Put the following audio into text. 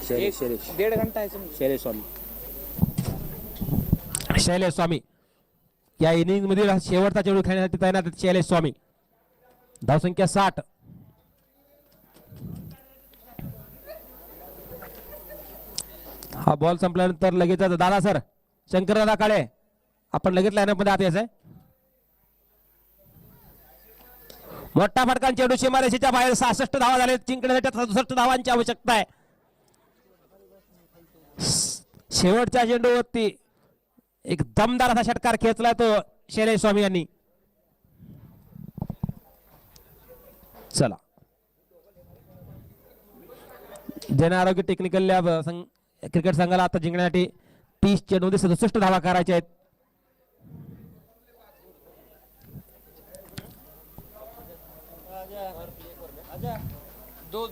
डेढ़ घंटा है शैलेश स्वामी. शैलेश स्वामी या इनिंग मध्ये शेवटचा चेंडू खेळण्यासाठी तैनात आहेत शैलेश स्वामी. धावसंख्या 60. हा बॉल संपल्यानंतर लगेच दादा सर शंकरदादा काळे आपण लगेच लाईनअप मध्ये आत यायचंय. मोठा फटका चेंडू सीमारेषेच्या बाहेर 66 धावा झाले. जिंकण्यासाठी 67 धावांची आवश्यकता आहे. शेवटच्या चेंडूवरती एक दमदार असा षटकार खेचला तो शैलेश स्वामी यांनी. चला Jan Arogya technical lab cricket संघाला आता जिंकण्यासाठी 30 चेंडूमध्ये 67 धावा करायच्या आहेत. दो